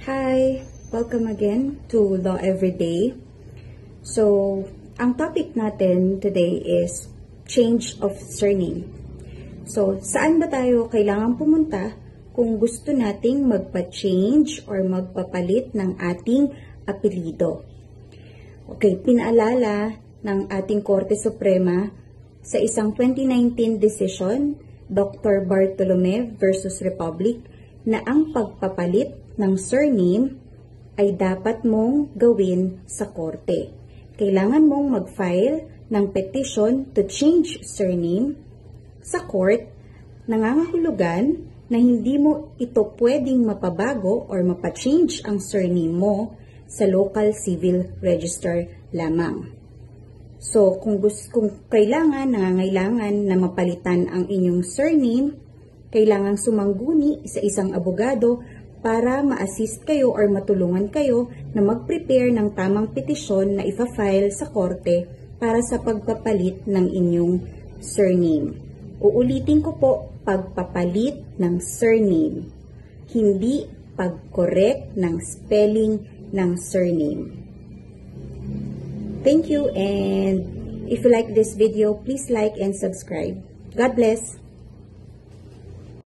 Hi! Welcome again to Law Everyday. So, ang topic natin today is change of surname. So, saan ba tayo kailangan pumunta kung gusto nating magpa-change or magpapalit ng ating apelido? Okay, pinaalala ng ating Korte Suprema sa isang 2019 decision, Dr. Bartolome versus Republic, na ang pagpapalit ng surname ay dapat mong gawin sa korte. Kailangan mong mag-file ng petition to change surname sa court, nangangahulugan na hindi mo ito pwedeng mapabago or mapa-change ang surname mo sa local civil register lamang. So, kung nangangailangan na mapalitan ang inyong surname, kailangang sumangguni sa isang abogado para ma-assist kayo or matulungan kayo na mag-prepare ng tamang petisyon na ifa-file sa korte para sa pagpapalit ng inyong surname. Uulitin ko po, pagpapalit ng surname, hindi pag-correct ng spelling ng surname. Thank you, and if you like this video, please like and subscribe. God bless!